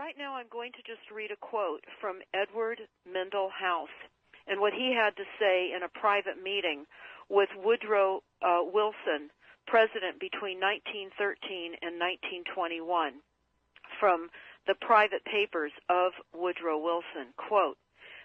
right now I'm going to just read a quote from Edward Mendell House and what he had to say in a private meeting with Woodrow Wilson, president between 1913 and 1921, from the private papers of Woodrow Wilson. Quote,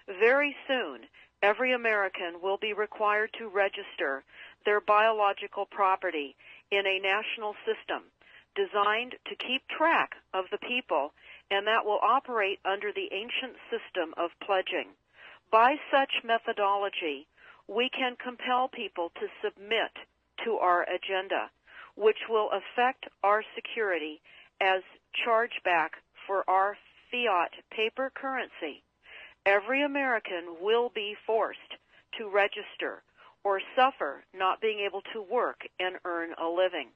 "Very soon, every American will be required to register their biological property in a national system designed to keep track of the people, and that will operate under the ancient system of pledging. By such methodology, we can compel people to submit to our agenda, which will affect our security as chargeback for our fiat paper currency. Every American will be forced to register or suffer not being able to work and earn a living.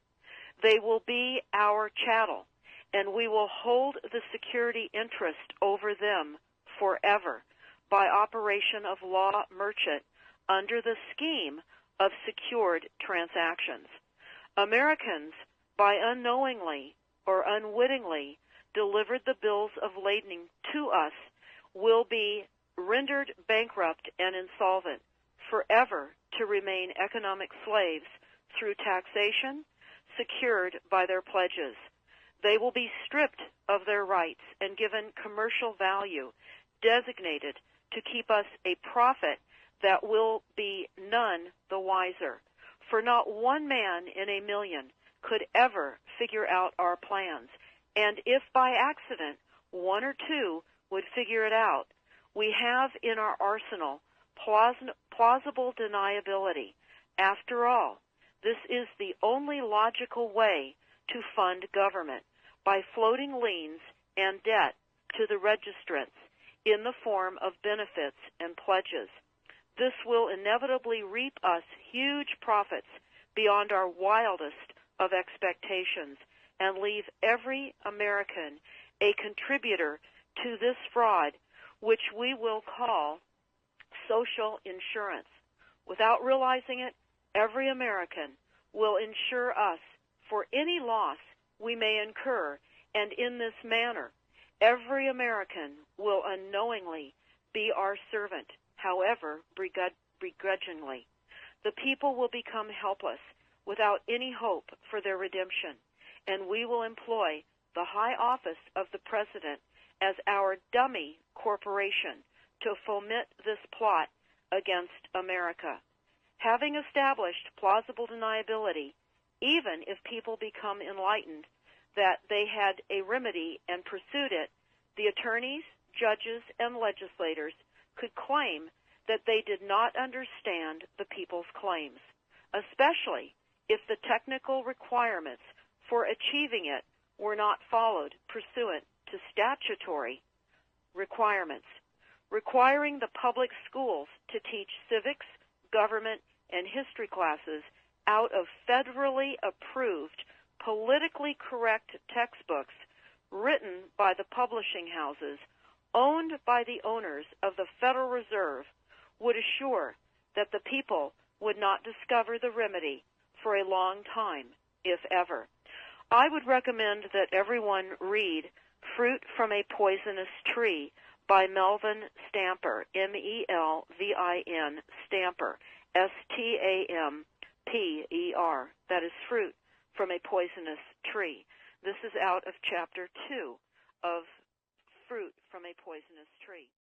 They will be our chattel, and we will hold the security interest over them forever by operation of law merchant under the scheme of secured transactions. Americans, by unknowingly or unwittingly delivered the bills of lading to us, will be rendered bankrupt and insolvent, forever to remain economic slaves through taxation secured by their pledges. They will be stripped of their rights and given commercial value, designated to keep us a profit that will be none the wiser. For not one man in a million could ever figure out our plans, and if by accident one or two would figure it out, we have in our arsenal plausible deniability. After all, this is the only logical way to fund government, by floating liens and debt to the registrants in the form of benefits and pledges. This will inevitably reap us huge profits beyond our wildest of expectations and leave every American a contributor to this fraud, which we will call social insurance. Without realizing it, every American will insure us for any loss we may incur, and in this manner, every American will unknowingly be our servant, however begrudgingly. The people will become helpless, without any hope for their redemption, and we will employ the high office of the President as our dummy corporation to foment this plot against America. Having established plausible deniability, even if people become enlightened that they had a remedy and pursued it, the attorneys, judges, and legislators could claim that they did not understand the people's claims, especially if the technical requirements for achieving it were not followed pursuant to statutory requirements. Requiring the public schools to teach civics, government, and history classes out of federally approved, politically correct textbooks written by the publishing houses, owned by the owners of the Federal Reserve, would assure that the people would not discover the remedy for a long time, if ever. I would recommend that everyone read Fruit from a Poisonous Tree by Melvin Stamper, M-E-L-V-I-N, Stamper, S-T-A-M-P-E-R. That is Fruit from a Poisonous Tree. This is out of Chapter 2 of Fruit from a Poisonous Tree.